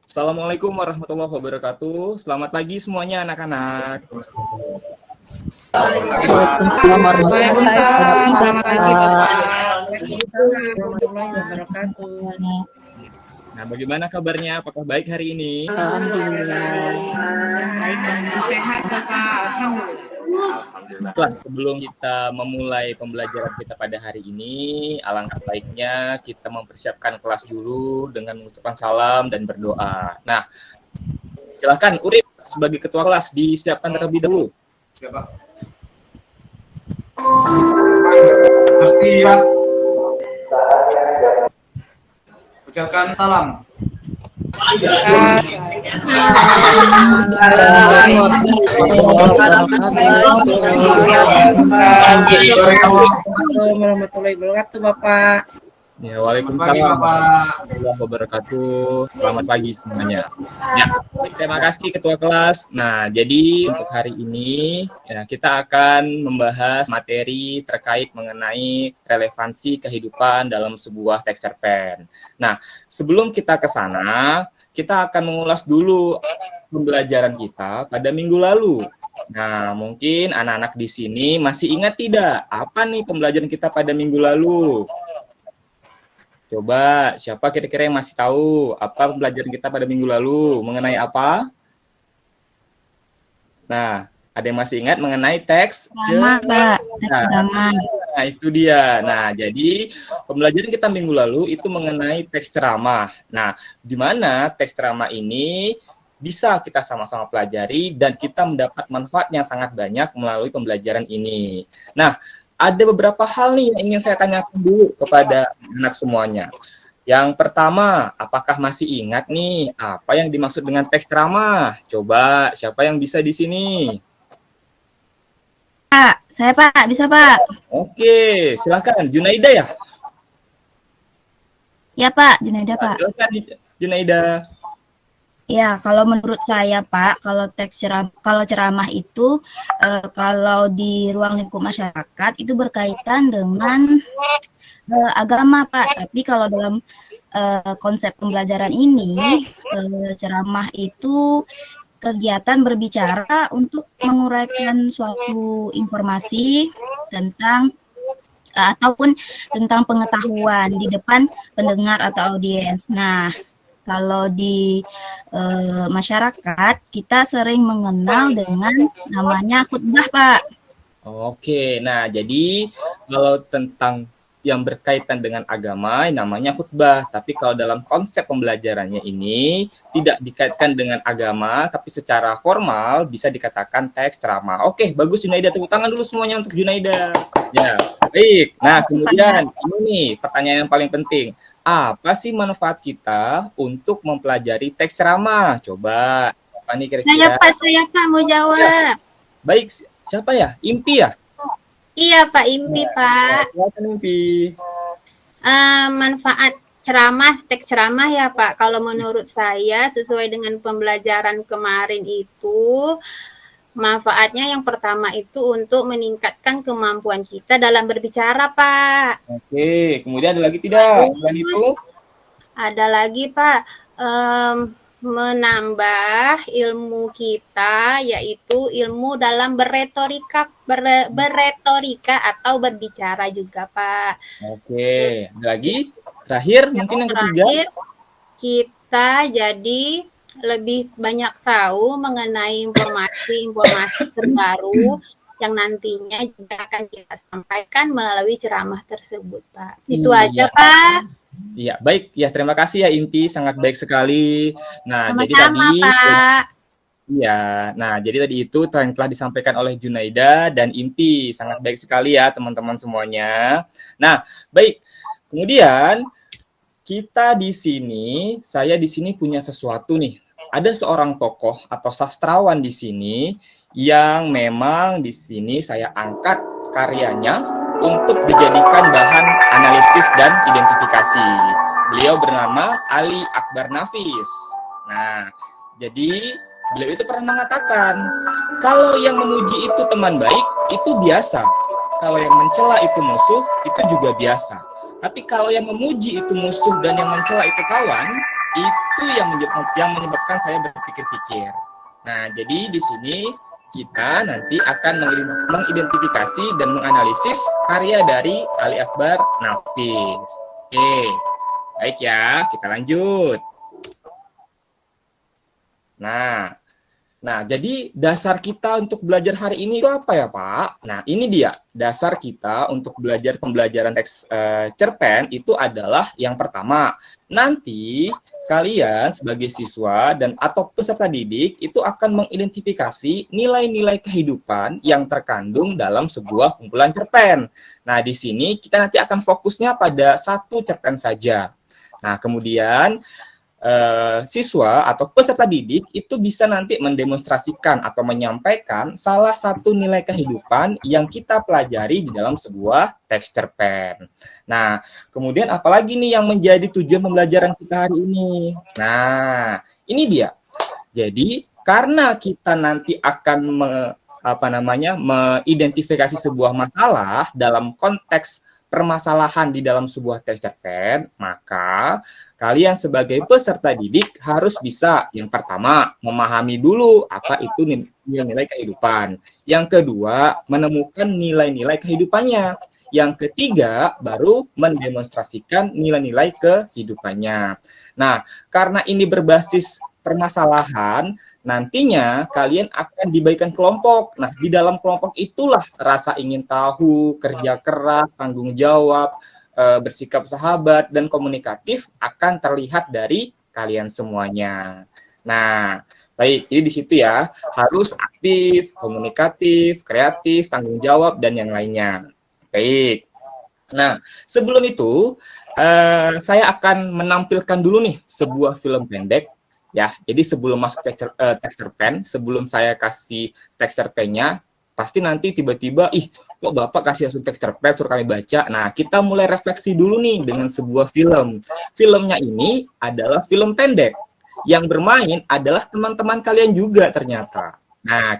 Assalamualaikum warahmatullahi wabarakatuh. Selamat pagi semuanya anak-anak. Waalaikumsalam, selamat pagi Bapak. Warahmatullahi wabarakatuh. Nah, bagaimana kabarnya? Apakah baik hari ini? Alhamdulillah. Baik dan sehat Bapak. Alhamdulillah. Setelah sebelum kita memulai pembelajaran kita pada hari ini, alangkah baiknya kita mempersiapkan kelas dulu dengan mengucapkan salam dan berdoa. Nah, silakan Urip sebagai ketua kelas disiapkan terlebih dahulu. Siapa? Siap. Ucapkan salam. Warahmatullahi wabarakatuh Bapak. Ya, waalaikumsalam warahmatullahi wabarakatuh. Selamat pagi semuanya. Ya, terima kasih ketua kelas. Nah, jadi untuk hari ini ya, kita akan membahas materi terkait mengenai relevansi kehidupan dalam sebuah teks cerpen. Nah, sebelum kita ke sana, kita akan mengulas dulu pembelajaran kita pada minggu lalu. Nah, mungkin anak-anak di sini masih ingat tidak apa nih pembelajaran kita pada minggu lalu? Coba, siapa kira-kira yang masih tahu apa pembelajaran kita pada minggu lalu? Mengenai apa? Nah, ada yang masih ingat mengenai teks Ceramah, Pak. Nah, itu dia. Nah, jadi pembelajaran kita minggu lalu itu mengenai teks ceramah. Nah, di mana teks ceramah ini bisa kita sama-sama pelajari dan kita mendapat manfaat yang sangat banyak melalui pembelajaran ini. Nah, ada beberapa hal nih yang ingin saya tanyakan dulu kepada anak semuanya. Yang pertama, apakah masih ingat nih apa yang dimaksud dengan teks ceramah? Coba, siapa yang bisa di sini? Pak, saya Pak, bisa Pak? Oke, silakan. Junaida ya? Ya Pak, Junaida Pak. Silakan Junaida. Ya, kalau menurut saya Pak, kalau ceramah itu kalau di ruang lingkup masyarakat itu berkaitan dengan agama Pak. Tapi kalau dalam konsep pembelajaran ini ceramah itu kegiatan berbicara untuk menguraikan suatu informasi tentang ataupun tentang pengetahuan di depan pendengar atau audiens. Nah, kalau di masyarakat, kita sering mengenal dengan namanya khutbah, Pak. Oke, nah jadi kalau tentang yang berkaitan dengan agama namanya khutbah, tapi kalau dalam konsep pembelajarannya ini tidak dikaitkan dengan agama, tapi secara formal bisa dikatakan teks ceramah. Oke, bagus Junaida, tepuk tangan dulu semuanya untuk Junaida. Ya, baik. Nah, kemudian ini nih pertanyaan yang paling penting. Apa sih manfaat kita untuk mempelajari teks ceramah? Coba, apa nih kira-kira? Saya Pak mau jawab. Baik, siapa ya? Impi ya? Iya Pak, Impi Pak. Silakan Impi. Manfaat teks ceramah ya Pak. Kalau menurut saya sesuai dengan pembelajaran kemarin itu, manfaatnya yang pertama itu untuk meningkatkan kemampuan kita dalam berbicara, Pak. Oke, kemudian ada lagi tidak? Selain itu? Ada lagi, Pak. Menambah ilmu kita, yaitu ilmu dalam beretorika atau berbicara juga, Pak. Oke, ada lagi? Terakhir, mungkin yang ketiga? Terakhir, kita jadi lebih banyak tahu mengenai informasi terbaru yang nantinya juga akan kita sampaikan melalui ceramah tersebut, Pak. Itu aja, Pak. Iya, baik. Ya, terima kasih ya Inti, sangat baik sekali. Nah, jadi Sama-sama, tadi Pak. iya. Nah, jadi tadi itu yang telah disampaikan oleh Junaida dan Inti. Sangat baik sekali ya teman-teman semuanya. Nah, baik. Kemudian kita di sini, saya di sini punya sesuatu nih. Ada seorang tokoh atau sastrawan di sini yang memang di sini saya angkat karyanya untuk dijadikan bahan analisis dan identifikasi. Beliau bernama Ali Akbar Nafis. Nah, jadi beliau itu pernah mengatakan, kalau yang memuji itu teman baik, itu biasa. Kalau yang mencela itu musuh, itu juga biasa. Tapi kalau yang memuji itu musuh dan yang mencela itu kawan, itu yang menyebabkan saya berpikir-pikir. Nah, jadi di sini kita nanti akan mengidentifikasi dan menganalisis karya dari Ali Akbar Nafis. Oke, baik ya, kita lanjut. Nah, jadi dasar kita untuk belajar hari ini itu apa ya, Pak? Nah, ini dia. Dasar kita untuk belajar pembelajaran teks cerpen itu adalah yang pertama. Nanti kalian sebagai siswa dan atau peserta didik itu akan mengidentifikasi nilai-nilai kehidupan yang terkandung dalam sebuah kumpulan cerpen. Nah, di sini kita nanti akan fokusnya pada satu cerpen saja. Nah, kemudian siswa atau peserta didik itu bisa nanti mendemonstrasikan atau menyampaikan salah satu nilai kehidupan yang kita pelajari di dalam sebuah teks cerpen. Nah, kemudian apalagi nih yang menjadi tujuan pembelajaran kita hari ini? Nah, ini dia. Jadi, karena kita nanti akan mengidentifikasi sebuah masalah dalam konteks permasalahan di dalam sebuah teks cerpen, maka kalian sebagai peserta didik harus bisa, yang pertama, memahami dulu apa itu nilai-nilai kehidupan. Yang kedua, menemukan nilai-nilai kehidupannya. Yang ketiga, baru mendemonstrasikan nilai-nilai kehidupannya. Nah, karena ini berbasis permasalahan, nantinya kalian akan dibagikan kelompok. Nah, di dalam kelompok itulah rasa ingin tahu, kerja keras, tanggung jawab, bersikap sahabat, dan komunikatif akan terlihat dari kalian semuanya. Nah, baik, jadi di situ ya, harus aktif, komunikatif, kreatif, tanggung jawab, dan yang lainnya. Baik. Nah, sebelum itu, saya akan menampilkan dulu nih sebuah film pendek. Ya, jadi sebelum masuk teks cerpen, sebelum saya kasih teks cerpennya, pasti nanti tiba-tiba, kok Bapak kasih langsung teks cerpen, suruh kami baca. Nah, kita mulai refleksi dulu nih dengan sebuah film. Filmnya ini adalah film pendek. Yang bermain adalah teman-teman kalian juga ternyata. Nah,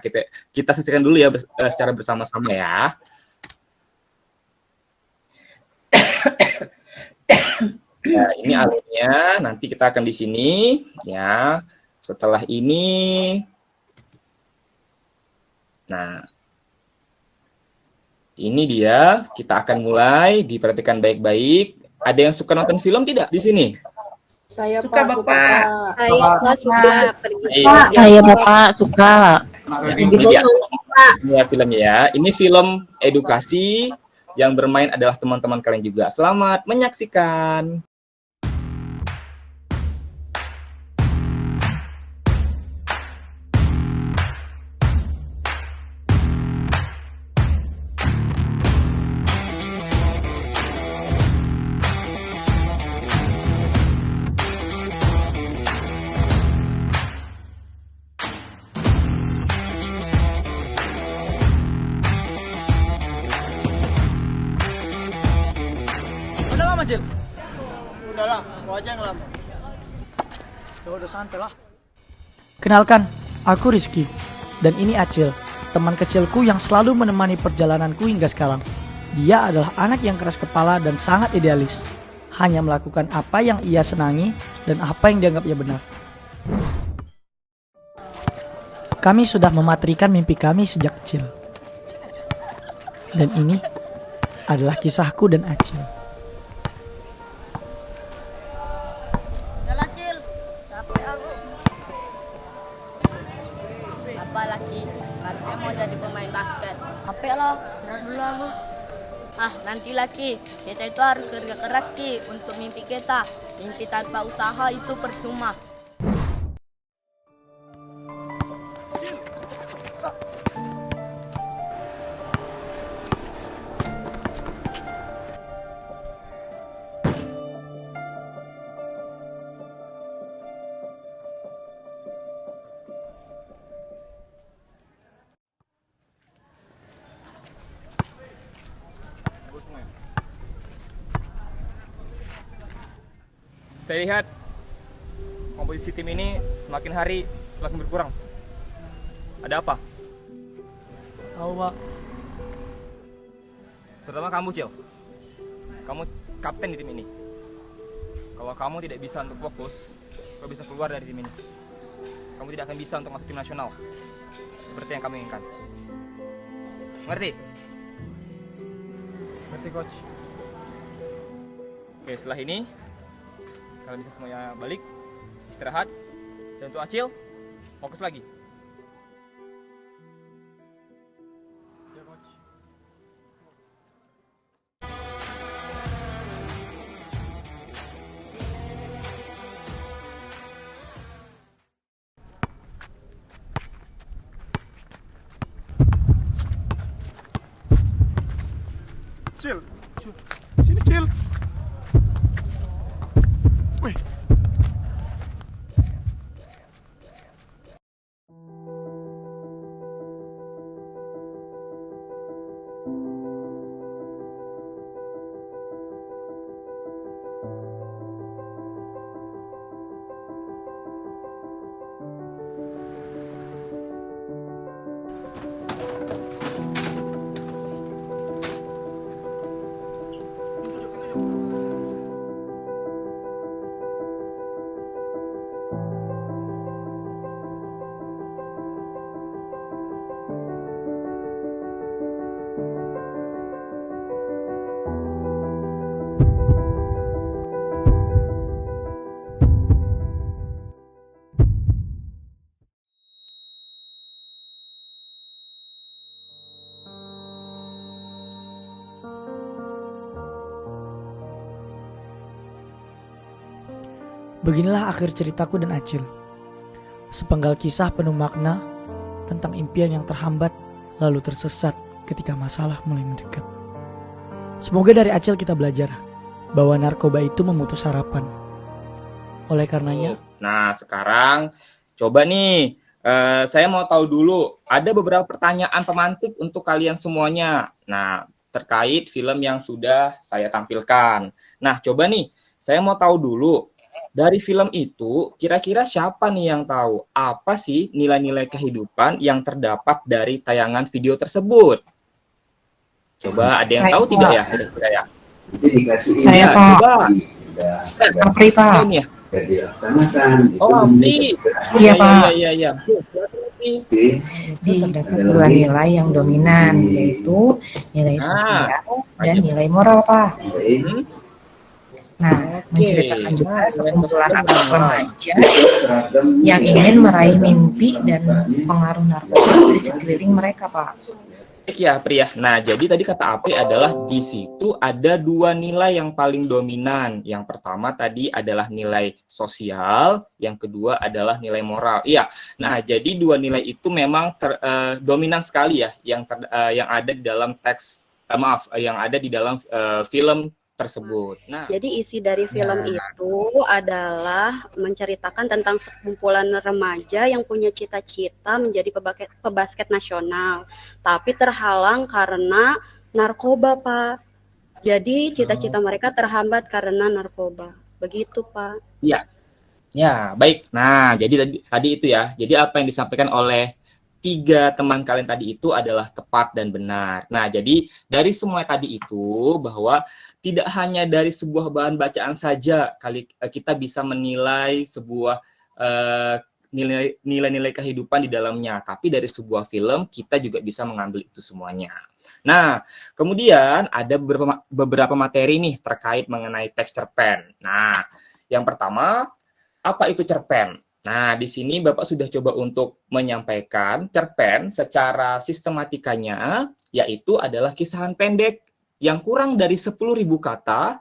kita saksikan dulu ya secara bersama-sama ya. Ya, ini alurnya. Nanti kita akan di sini ya. Setelah ini, nah, ini dia. Kita akan mulai. Diperhatikan baik-baik. Ada yang suka nonton film tidak di sini? Saya suka, Bapak. Saya suka pergi. Saya Bapak suka. Ini ya filmnya ya. Ini film edukasi. Yang bermain adalah teman-teman kalian juga. Selamat menyaksikan. Udahlah, gua aja yang lama. Udah santai lah. Kenalkan, aku Rizky. Dan ini Acil, teman kecilku yang selalu menemani perjalananku hingga sekarang. Dia adalah anak yang keras kepala dan sangat idealis. Hanya melakukan apa yang ia senangi dan apa yang dianggapnya benar. Kami sudah mematrikan mimpi kami sejak kecil. Dan ini adalah kisahku dan Acil. nantilah Ki. Kita itu harus kerja keras Ki untuk mimpi kita. Mimpi tanpa usaha itu percuma. Saya lihat komposisi tim ini semakin hari semakin berkurang. Ada apa? Tahu, Pak. Terutama kamu, Cil. Kamu kapten di tim ini. Kalau kamu tidak bisa untuk fokus, kamu bisa keluar dari tim ini. Kamu tidak akan bisa untuk masuk tim nasional. Seperti yang kami inginkan. Ngerti? Ngerti, Coach. Oke, setelah ini kalian bisa semuanya balik, istirahat. Dan untuk Acil, fokus lagi. Ya, Coach. Cil, sini Cil. Wih. Beginilah akhir ceritaku dan Acil. Sepenggal kisah penuh makna tentang impian yang terhambat lalu tersesat ketika masalah mulai mendekat. Semoga dari Acil kita belajar bahwa narkoba itu memutus harapan. Oleh karenanya, Nah, sekarang coba nih, saya mau tahu dulu, ada beberapa pertanyaan pemantik untuk kalian semuanya. Nah, terkait film yang sudah saya tampilkan. Nah, coba nih, saya mau tahu dulu, dari film itu, kira-kira siapa nih yang tahu apa sih nilai-nilai kehidupan yang terdapat dari tayangan video tersebut? Coba ada yang Saya, tahu Pak. tidak ya? Kira-kira ya? Saya, Ya, Pak. coba. Apri, Pak. Ini ya. dilaksanakan. Oh, Apri. Iya, Pak. Iya. Jadi dapat dua nilai yang dominan, yaitu nilai sosial dan nilai moral, Pak. Hmm? Nah, Oke. menceritakan juga Nah, sekumpulan nilai anak sosial. remaja yang ingin meraih mimpi dan pengaruh narkoba di sekeliling mereka, Pak. Baik ya, Pri ya. Nah, jadi tadi kata Apri adalah di situ ada dua nilai yang paling dominan. Yang pertama tadi adalah nilai sosial, yang kedua adalah nilai moral. Iya. Nah, jadi dua nilai itu memang dominan sekali ya yang ada di dalam teks yang ada di dalam film tersebut. Nah, Jadi isi dari film itu adalah menceritakan tentang sekumpulan remaja yang punya cita-cita menjadi pebasket nasional, tapi terhalang karena narkoba, Pak. Jadi cita-cita mereka terhambat karena narkoba. Begitu, Pak. iya. Ya, baik. Nah, jadi tadi itu ya. Jadi apa yang disampaikan oleh tiga teman kalian tadi itu adalah tepat dan benar. Nah, jadi dari semua tadi itu bahwa tidak hanya dari sebuah bahan bacaan saja kita bisa menilai sebuah nilai-nilai kehidupan di dalamnya, tapi dari sebuah film kita juga bisa mengambil itu semuanya. Nah, kemudian ada beberapa materi nih terkait mengenai teks cerpen. Nah, yang pertama, apa itu cerpen? Nah, di sini Bapak sudah coba untuk menyampaikan cerpen secara sistematikanya, yaitu adalah kisahan pendek yang kurang dari 10.000 kata,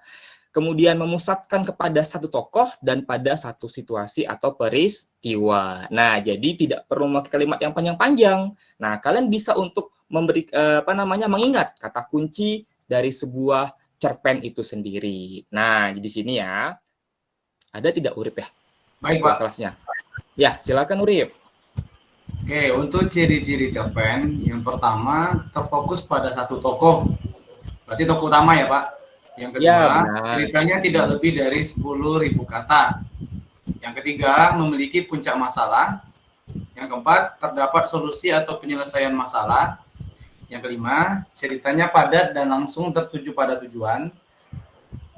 kemudian memusatkan kepada satu tokoh dan pada satu situasi atau peristiwa. Nah, jadi tidak perlu memakai kalimat yang panjang-panjang. Nah, kalian bisa untuk memberi mengingat kata kunci dari sebuah cerpen itu sendiri. Nah, di sini ya. Ada tidak Urip ya? Baik, Pak. Kelasnya. Ya, silakan Urip. Oke, untuk ciri-ciri cerpen, yang pertama terfokus pada satu tokoh. Berarti tokoh utama ya, Pak. Yang kedua, ceritanya tidak lebih dari 10.000 kata. Yang ketiga, memiliki puncak masalah. Yang keempat, terdapat solusi atau penyelesaian masalah. Yang kelima, ceritanya padat dan langsung tertuju pada tujuan.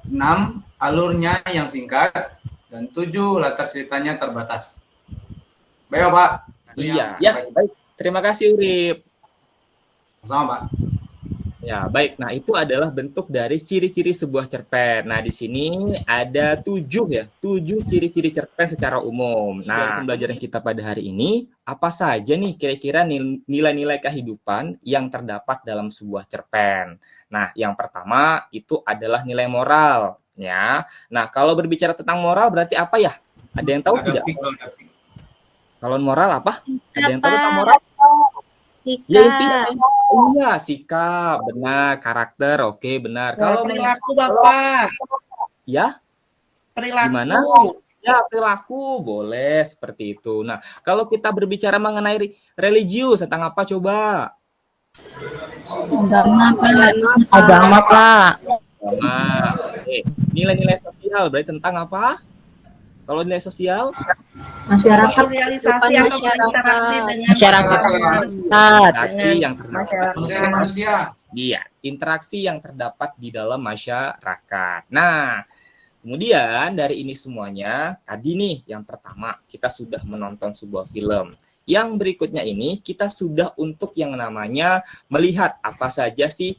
6, alurnya yang singkat. Dan 7, latar ceritanya terbatas. Baik, Pak. Iya, ya, baik. Terima kasih Urip. Sama, Pak. Ya, baik. Nah, itu adalah bentuk dari ciri-ciri sebuah cerpen. Nah, di sini ada 7 ciri-ciri cerpen secara umum. Nah, pembelajaran kita pada hari ini, apa saja nih kira-kira nilai-nilai kehidupan yang terdapat dalam sebuah cerpen? Nah, yang pertama itu adalah nilai moral, ya. Nah, kalau berbicara tentang moral berarti apa ya? Ada yang tahu tidak? Kalau moral apa? Ada yang tahu tentang moral? Sikap. Iya, sikap, benar. Karakter, oke, benar. Kalau perilaku, Bapak. Ya? Perilaku. Gimana? Ya, perilaku, boleh seperti itu. Nah, kalau kita berbicara mengenai religius, tentang apa coba? Agama, Pak. Oke. Nilai-nilai sosial berarti tentang apa? Kalau nilai sosial? Masyarakat. Sosialisasi atau berinteraksi dengan masyarakat. Interaksi yang terdapat manusia. Iya, interaksi yang terdapat di dalam masyarakat. Nah, kemudian dari ini semuanya, tadi nih yang pertama kita sudah menonton sebuah film. Yang berikutnya ini kita sudah untuk yang namanya melihat apa saja sih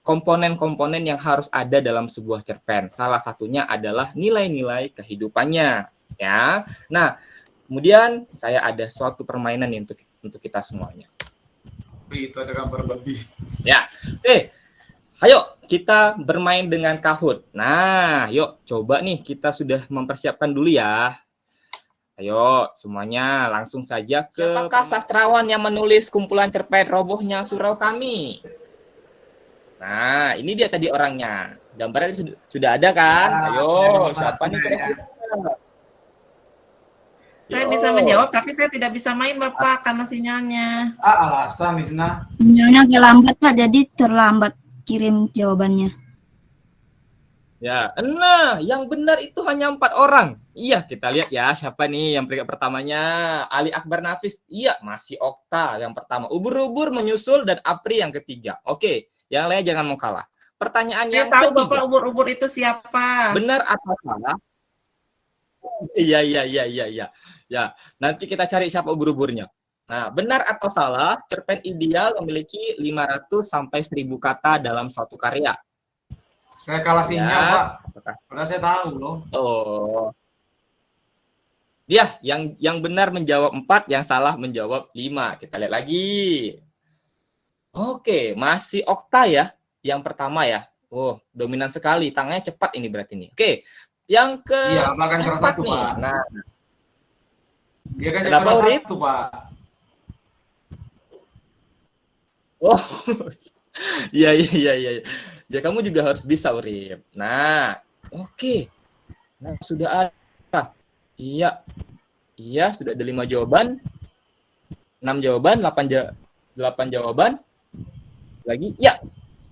komponen-komponen yang harus ada dalam sebuah cerpen. Salah satunya adalah nilai-nilai kehidupannya, ya. Nah, kemudian saya ada suatu permainan nih untuk kita semuanya. Itu ada gambar babi. Ya, oke. Ayo kita bermain dengan Kahoot. Nah, yuk coba nih kita sudah mempersiapkan dulu ya. Ayo semuanya langsung saja ke. Siapakah sastrawan yang menulis kumpulan cerpen Robohnya Surau Kami? Nah, ini dia tadi orangnya. Gambarnya sudah ada kan? Ayo, siapa nih kira-kira? Saya bisa menjawab, tapi saya tidak bisa main, Bapak, karena sinyalnya. Alasan, Misna. Sinyalnya agak lambat, Pak, jadi terlambat kirim jawabannya. Ya, nah, yang benar itu hanya 4 orang. Iya, kita lihat ya, siapa nih yang peringkat pertamanya? Ali Akbar Nafis. Iya, masih Okta yang pertama. Ubur-ubur menyusul dan Apri yang ketiga. Oke. Yang lainnya jangan mau kalah. Pertanyaan yang tahu ketiga. Bapak ubur-ubur itu siapa? Benar atau salah? Iya. Ya, nanti kita cari siapa ubur-uburnya. Nah, benar atau salah, cerpen ideal memiliki 500 sampai 1000 kata dalam suatu karya. Saya kalah sinyal, Pak. Karena saya tahu loh. Oh. Dia yang benar menjawab 4, yang salah menjawab 5. Kita lihat lagi. Oke, masih Okta ya, yang pertama ya. Oh, dominan sekali, tangannya cepat ini berarti nih. Oke, yang ke Iya, makan keras satu, nih. Pak. Nah, Dia kan kenapa keras Urip? satu, Pak. Oh, iya. Ya, kamu juga harus bisa, Urip. Nah, oke. Nah, sudah ada. Iya, sudah ada 5 jawaban. 6 jawaban, 8 jawaban. Lagi, ya,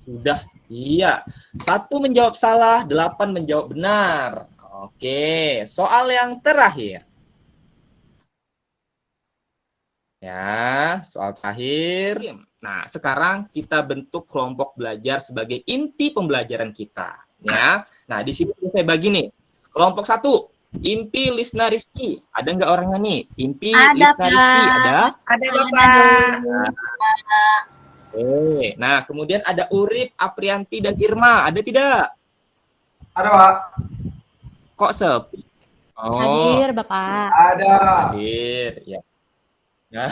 sudah, iya. 1 menjawab salah, 8 menjawab benar. Oke, soal yang terakhir. Ya, soal terakhir. Nah, sekarang kita bentuk kelompok belajar sebagai inti pembelajaran kita. Ya, nah di sini saya bagi nih. Kelompok 1, Impi Lisna Rizky. Ada nggak orangnya nih? Impi Lisna Rizky, ada? Ada, Bapak. Oke, nah kemudian ada Urip, Aprianti, dan Irma. Ada tidak? Ada, Pak. Kok sepi? Oh, Hadir, Bapak. Ada. hadir. Ya. Nah,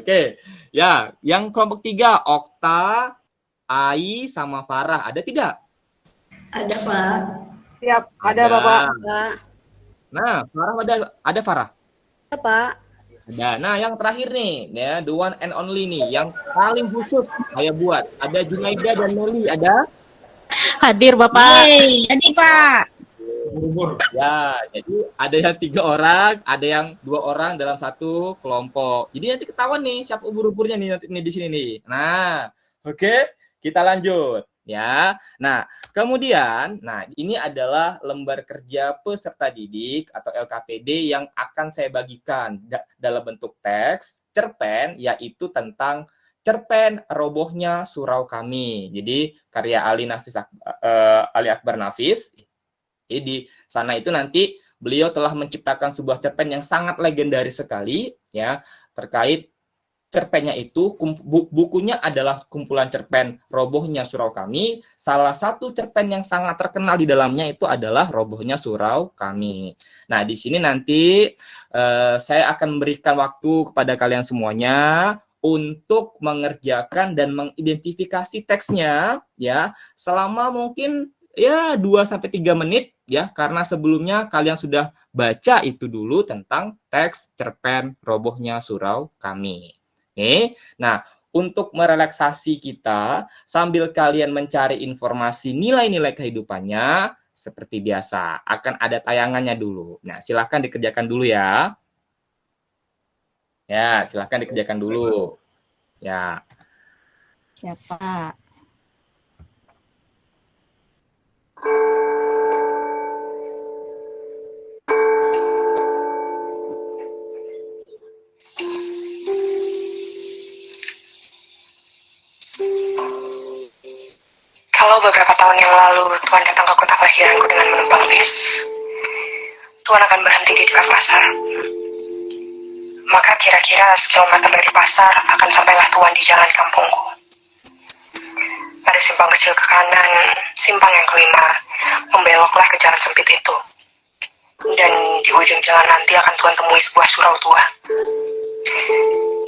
oke. Ya, yang kelompok 3, Okta, Ai sama Farah. Ada tidak? Ada, Pak. Siap, ada Bapak. Nah, Farah ada Farah? Ada Pak. Ada. Nah, yang terakhir nih, ya, the one and only nih, yang paling khusus saya buat. Ada Junaida dan Meli, ada? Hadir Bapak. Jadi, Pak. Ya, jadi ada yang 3 orang, ada yang 2 orang dalam satu kelompok. Jadi nanti ketahuan nih siapa ubur-uburnya nih nanti di sini nih. Nah, oke, kita lanjut ya. Nah, kemudian, ini adalah lembar kerja peserta didik atau LKPD yang akan saya bagikan dalam bentuk teks, cerpen, yaitu tentang cerpen Robohnya Surau Kami. Jadi karya Ali Akbar Nafis. Jadi di sana itu nanti beliau telah menciptakan sebuah cerpen yang sangat legendaris sekali ya, terkait cerpennya itu. Bukunya adalah kumpulan cerpen Robohnya Surau Kami. Salah satu cerpen yang sangat terkenal di dalamnya itu adalah Robohnya Surau Kami. Nah, di sini nanti saya akan memberikan waktu kepada kalian semuanya untuk mengerjakan dan mengidentifikasi teksnya ya, selama mungkin ya 2-3 menit ya, karena sebelumnya kalian sudah baca itu dulu tentang teks cerpen Robohnya Surau Kami. Oke. Nah, untuk merelaksasi kita sambil kalian mencari informasi nilai-nilai kehidupannya, seperti biasa akan ada tayangannya dulu. Nah, silahkan dikerjakan dulu ya. Ya, silahkan dikerjakan dulu. Ya. Siapa? Kalau beberapa tahun yang lalu Tuhan datang ke kota kelahiranku dengan menumpang bis, Tuhan akan berhenti di dekat pasar. Maka kira-kira sekilometer dari pasar akan sampailah Tuhan di jalan kampungku. Pada simpang kecil ke kanan, simpang yang kelima, membeloklah ke jalan sempit itu. Dan di ujung jalan nanti akan Tuhan temui sebuah surau tua.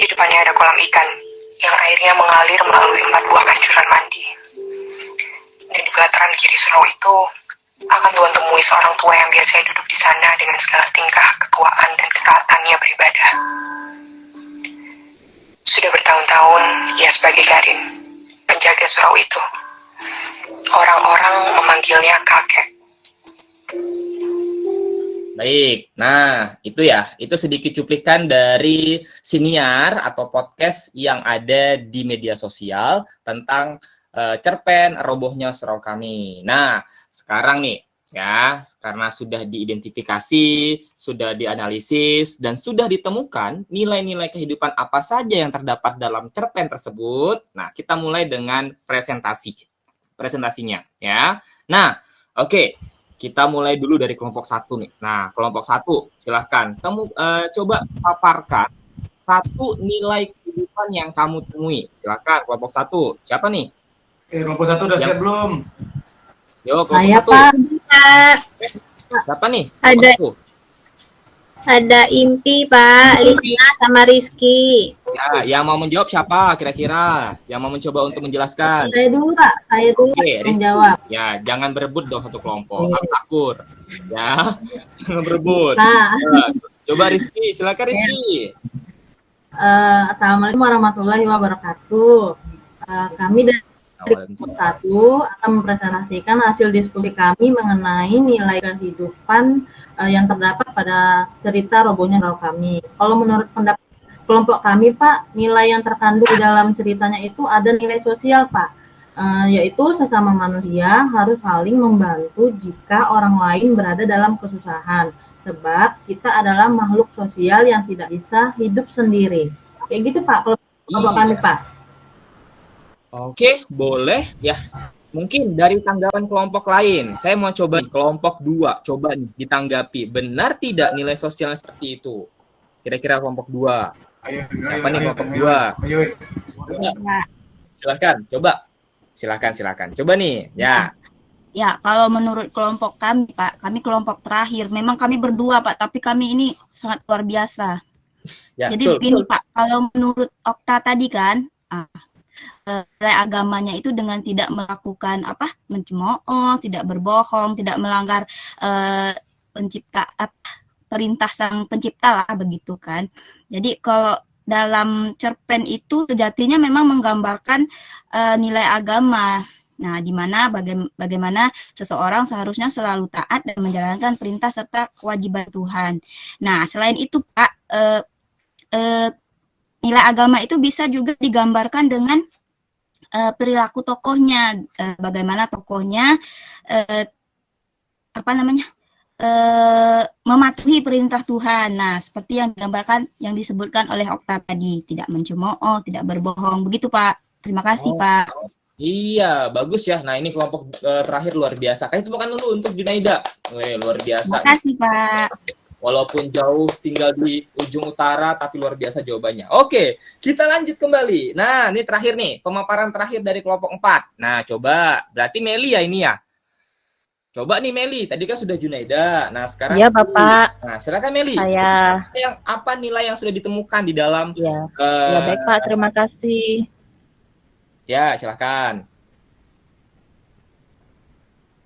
Di depannya ada kolam ikan, yang airnya mengalir melalui 4 buah pancuran mandi. Dan di pelataran kiri surau itu akan Tuhan temui seorang tua yang biasanya duduk di sana dengan segala tingkah ketuaan dan ketaatannya beribadah. Sudah bertahun-tahun ia sebagai Karin, penjaga surau itu. Orang-orang memanggilnya kakek. Baik, nah itu sedikit cuplikan dari siniar atau podcast yang ada di media sosial tentang cerpen Robohnya Surau Kami. Nah, sekarang nih ya, karena sudah diidentifikasi, sudah dianalisis, dan sudah ditemukan nilai-nilai kehidupan apa saja yang terdapat dalam cerpen tersebut. Nah, kita mulai dengan presentasinya ya. Nah, oke. Kita mulai dulu dari kelompok 1 nih. Nah, kelompok 1, silahkan. Kamu coba paparkan 1 nilai kehidupan yang kamu temui. Silahkan, kelompok 1. Siapa nih? Kelompok 1 udah siap belum? Yo, kelompok 1. Siapa nih? Ada Impi, Pak, Lisna sama Rizky. Ya, yang mau menjawab siapa kira-kira? Yang mau mencoba untuk menjelaskan? Saya dulu, Pak. Saya dulu menjawab. Ya, jangan berebut dong satu kelompok. Harus akur. Ya, jangan berebut. Nah. Ya, coba Rizky, silakan Rizky. Assalamualaikum warahmatullahi wabarakatuh. Kami dari kelompok 1 akan mempresentasikan hasil diskusi kami mengenai nilai kehidupan yang terdapat pada cerita Robohnya Surau Kami. Kalau menurut pendapat kelompok kami, Pak, nilai yang terkandung di dalam ceritanya itu ada nilai sosial, Pak. Yaitu sesama manusia harus saling membantu jika orang lain berada dalam kesusahan. Sebab kita adalah makhluk sosial yang tidak bisa hidup sendiri. Kayak gitu, Pak, kelompok kami, Pak. Oke, boleh ya. Mungkin dari tanggapan kelompok lain, saya mau coba kelompok 2, coba nih ditanggapi. Benar tidak nilai sosialnya seperti itu? Kira-kira kelompok 2. Siapa nih kelompok 2? Silakan, coba. Silakan. Coba nih, ya. Ya, kalau menurut kelompok kami, Pak, kami kelompok terakhir. Memang kami berdua, Pak, tapi kami ini sangat luar biasa. Ya, jadi betul. Ini, Pak, kalau menurut Okta tadi kan, nilai agamanya itu dengan tidak melakukan mencemooh, tidak berbohong, tidak melanggar perintah sang pencipta lah begitu kan. Jadi kalau dalam cerpen itu sejatinya memang menggambarkan nilai agama. Nah, di mana bagaimana seseorang seharusnya selalu taat dan menjalankan perintah serta kewajiban Tuhan. Nah, selain itu Pak, nilai agama itu bisa juga digambarkan dengan perilaku tokohnya, bagaimana tokohnya mematuhi perintah Tuhan. Nah, seperti yang digambarkan, yang disebutkan oleh Okta tadi, tidak mencemooh, tidak berbohong, begitu Pak. Terima kasih Pak. Iya, bagus ya. Nah, ini kelompok terakhir luar biasa. Kasih tepuk tangan dulu untuk Junaida. Luar biasa. Terima kasih, Pak. Walaupun jauh tinggal di ujung utara, tapi luar biasa jawabannya. Oke, kita lanjut kembali. Nah, ini terakhir nih, pemaparan terakhir dari kelompok 4. Nah, coba. Berarti Meli ya ini ya? Coba nih Meli, tadi kan sudah Junaida. Nah, sekarang... Iya, Bapak. Nah, silakan Meli. Saya. Apa nilai yang sudah ditemukan di dalam... Ya, baik Pak, terima kasih. Ya, silakan.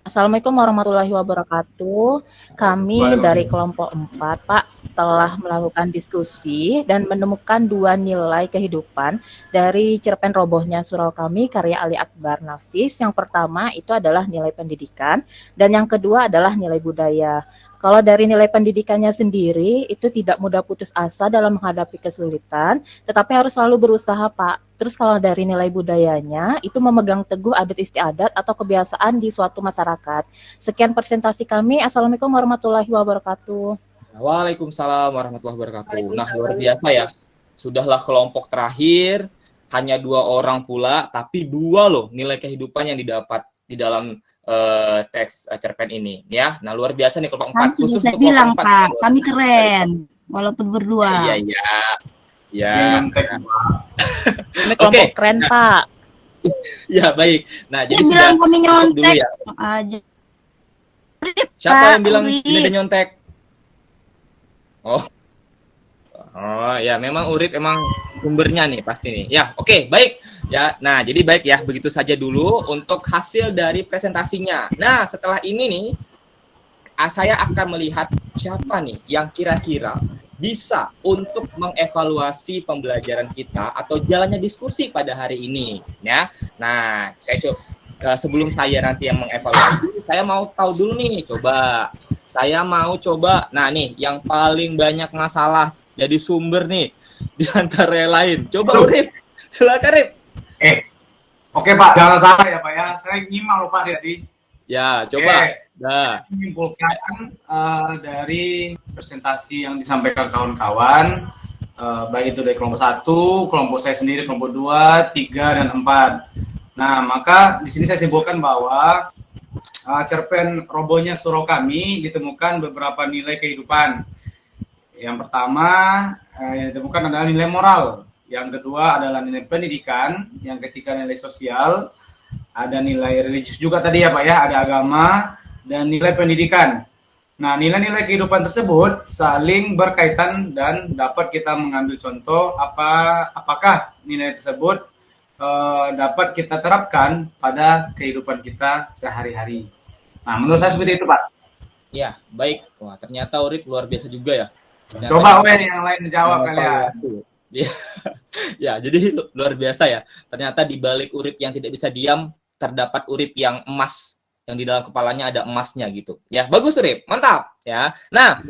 Assalamualaikum warahmatullahi wabarakatuh. Kami dari kelompok 4, Pak, telah melakukan diskusi dan menemukan 2 nilai kehidupan dari cerpen Robohnya Surau Kami karya Ali Akbar Nafis. Yang pertama itu adalah nilai pendidikan dan yang kedua adalah nilai budaya. Kalau dari nilai pendidikannya sendiri, itu tidak mudah putus asa dalam menghadapi kesulitan, tetapi harus selalu berusaha, Pak. Terus kalau dari nilai budayanya, itu memegang teguh adat istiadat atau kebiasaan di suatu masyarakat. Sekian presentasi kami. Assalamualaikum warahmatullahi wabarakatuh. Waalaikumsalam warahmatullahi wabarakatuh. Nah, luar biasa ya. Sudahlah kelompok terakhir, hanya 2 orang pula, tapi 2 loh nilai kehidupan yang didapat di dalam teks cerpen ini ya. Nah, luar biasa nih kelompok 4 khusus untuk bilang, kelompok 4. Pak, kami keren walaupun berdua. Iya. Oke, keren Pak. Ya, baik. Nah, jadi sudah bilang kami nyontek ya. aja. Siapa yang bilang ini ada nyontek? Oh ya, memang Urip emang sumbernya nih pasti nih. Ya, oke, baik. Ya, nah jadi baik ya, begitu saja dulu untuk hasil dari presentasinya. Nah, setelah ini nih, saya akan melihat siapa nih yang kira-kira bisa untuk mengevaluasi pembelajaran kita atau jalannya diskusi pada hari ini, ya. Nah, sebelum saya nanti yang mengevaluasi, saya mau tahu dulu nih, Nah nih, yang paling banyak masalah jadi sumber nih di antara yang lain. Coba Urip, silakan Urip. Oke Pak, jangan salah ya Pak ya. Saya nyimak loh Pak tadi. Ya, coba. Nah, menyimpulkan dari presentasi yang disampaikan kawan-kawan, baik itu dari kelompok 1, kelompok saya sendiri, kelompok 2, 3, dan 4. Nah, maka di sini saya simpulkan bahwa cerpen Robohnya Surau Kami ditemukan beberapa nilai kehidupan. Yang pertama yang ditemukan adalah nilai moral. Yang kedua adalah nilai pendidikan. Yang ketiga nilai sosial. Ada nilai religius juga tadi ya Pak ya, ada agama dan nilai pendidikan. Nah, nilai-nilai kehidupan tersebut saling berkaitan dan dapat kita mengambil contoh apakah nilai tersebut dapat kita terapkan pada kehidupan kita sehari-hari. Nah, menurut saya seperti itu Pak. Ya, baik. Wah, ternyata Urip luar biasa juga ya. Ternyata coba yang lain jawab kalian. Ya, jadi luar biasa ya. Ternyata di balik Urip yang tidak bisa diam, terdapat Urip yang emas, yang di dalam kepalanya ada emasnya gitu. Ya, bagus Urip, mantap ya. Nah,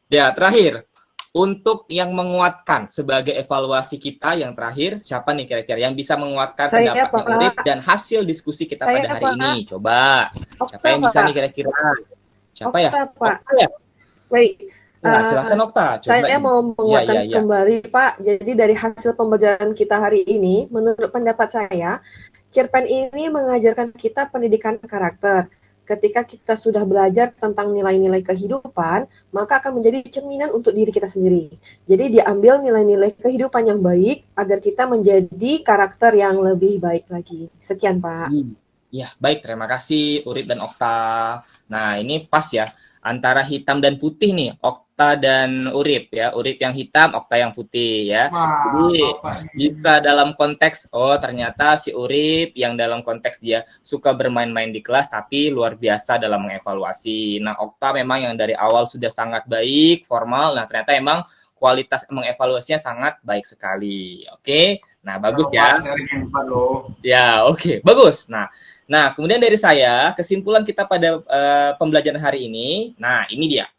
terakhir untuk yang menguatkan sebagai evaluasi kita yang terakhir, siapa nih kira-kira yang bisa menguatkan pendapatnya Urip dan hasil diskusi kita pada hari ini? Coba. Siapa yang bisa nih kira-kira? Siapa ya? Baik. Nah, silakan Okta. Saya mau menguatkan kembali Pak. Jadi dari hasil pembelajaran kita hari ini, menurut pendapat saya, cerpen ini mengajarkan kita pendidikan karakter. Ketika kita sudah belajar tentang nilai-nilai kehidupan, maka akan menjadi cerminan untuk diri kita sendiri. Jadi diambil nilai-nilai kehidupan yang baik agar kita menjadi karakter yang lebih baik lagi. Sekian Pak. Ya, baik. Terima kasih Urip dan Okta. Nah, ini pas ya. antara hitam dan putih nih, Okta dan Urip ya. Urip yang hitam, Okta yang putih ya. Jadi bisa dalam konteks ternyata si Urip yang dalam konteks dia suka bermain-main di kelas tapi luar biasa dalam mengevaluasi. Nah, Okta memang yang dari awal sudah sangat baik, formal. Nah, ternyata emang kualitas mengevaluasinya sangat baik sekali. Oke. Nah, bagus ya. Ya, oke. Bagus. Nah, kemudian dari saya, kesimpulan kita pada pembelajaran hari ini, nah ini dia.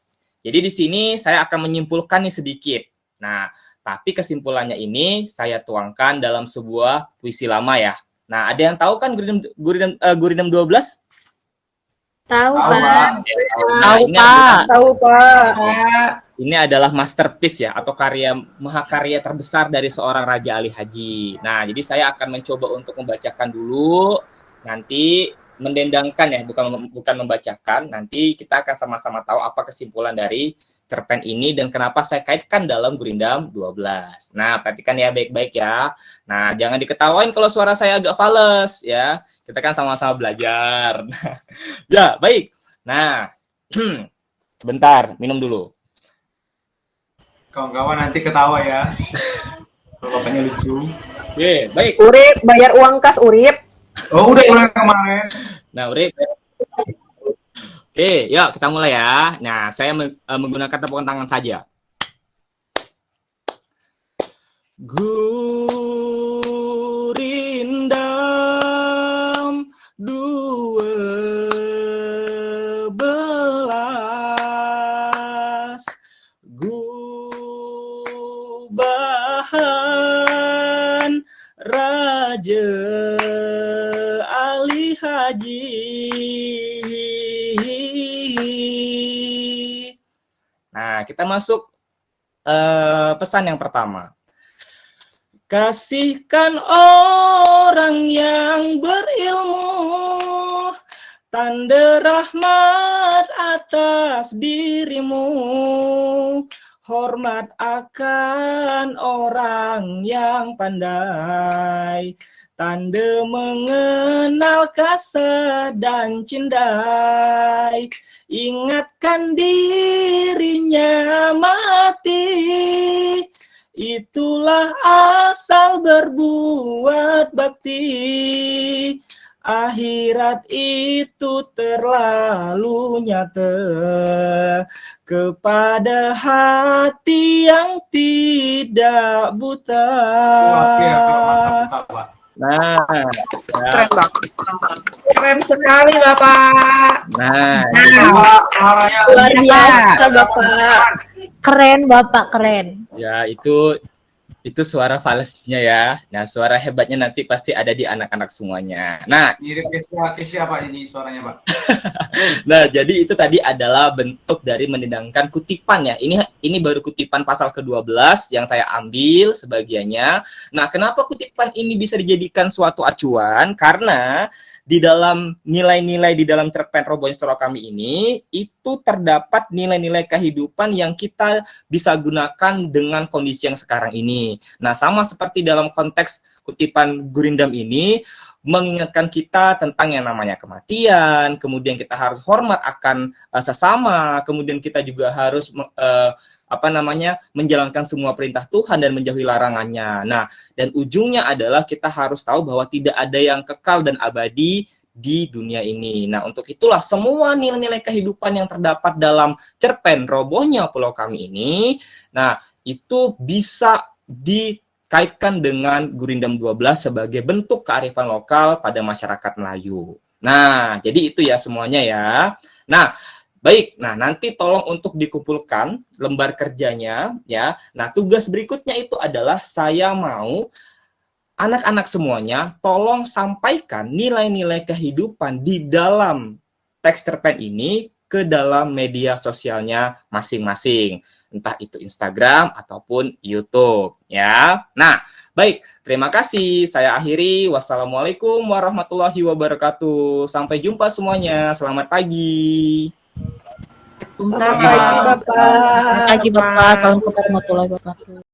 Jadi di sini saya akan menyimpulkan nih sedikit. Nah, tapi kesimpulannya ini saya tuangkan dalam sebuah puisi lama ya. Nah, ada yang tahu kan Guridam 12? Tahu, Pak. Tahu, Pak. Ini adalah masterpiece ya, atau mahakarya terbesar dari seorang Raja Ali Haji. Nah, jadi saya akan mencoba untuk membacakan dulu. Nanti mendendangkan ya, bukan membacakan. Nanti kita akan sama-sama tahu apa kesimpulan dari cerpen ini dan kenapa saya kaitkan dalam Gurindam 12. Nah, perhatikan ya baik-baik ya. Nah, jangan diketawain kalau suara saya agak fales ya. Kita kan sama-sama belajar. Ya, baik. Nah, sebentar, minum dulu. Kawan-kawan nanti ketawa ya. Kalau bapaknya lucu. Oke, baik. Urip, bayar uang kas, Urip. Oh, udah mulai kemarin. Nah, Urip. Oke, yuk kita mulai ya. Nah, saya menggunakan tepukan tangan saja. Gurindam 12 Gubahan Raja Ali Haji. Nah, kita masuk pesan yang pertama. Kasihkan orang yang berilmu, tanda rahmat atas dirimu, hormat akan orang yang pandai, tanda mengenal kasar dan cindai, ingatkan dirinya mati, itulah asal berbuat bakti. Akhirat itu terlalu nyata kepada hati yang tidak buta. Nah, keren banget. Keren sekali Bapak. Nah, suaranya luar biasa Bapak. Keren Bapak, keren. Ya, itu suara falesnya ya. Nah, suara hebatnya nanti pasti ada di anak-anak semuanya. Nah, mirip ke siapa ini suaranya, Pak? Nah, jadi itu tadi adalah bentuk dari mendendangkan kutipan ya. Ini baru kutipan pasal ke-12 yang saya ambil sebagiannya. Nah, kenapa kutipan ini bisa dijadikan suatu acuan? Karena di dalam nilai-nilai di dalam cerpen Robo Instoro kami ini itu terdapat nilai-nilai kehidupan yang kita bisa gunakan dengan kondisi yang sekarang ini. Nah, sama seperti dalam konteks kutipan Gurindam ini mengingatkan kita tentang yang namanya kematian, kemudian kita harus hormat akan sesama, kemudian kita juga harus menjalankan semua perintah Tuhan dan menjauhi larangannya. Nah, dan ujungnya adalah kita harus tahu bahwa tidak ada yang kekal dan abadi di dunia ini. Nah, untuk itulah semua nilai-nilai kehidupan yang terdapat dalam cerpen Robohnya Pulau Kami ini, nah, itu bisa dikaitkan dengan Gurindam 12 sebagai bentuk kearifan lokal pada masyarakat Melayu. Nah, jadi itu ya semuanya ya. Nah, baik, nah nanti tolong untuk dikumpulkan lembar kerjanya ya. Nah, tugas berikutnya itu adalah saya mau anak-anak semuanya tolong sampaikan nilai-nilai kehidupan di dalam teks cerpen ini ke dalam media sosialnya masing-masing. Entah itu Instagram ataupun YouTube ya. Nah, baik, terima kasih. Saya akhiri. Wassalamualaikum warahmatullahi wabarakatuh. Sampai jumpa semuanya. Selamat pagi. Selamat pagi Bapak. Selamat pagi Bapak. Assalamualaikum warahmatullahi wabarakatuh.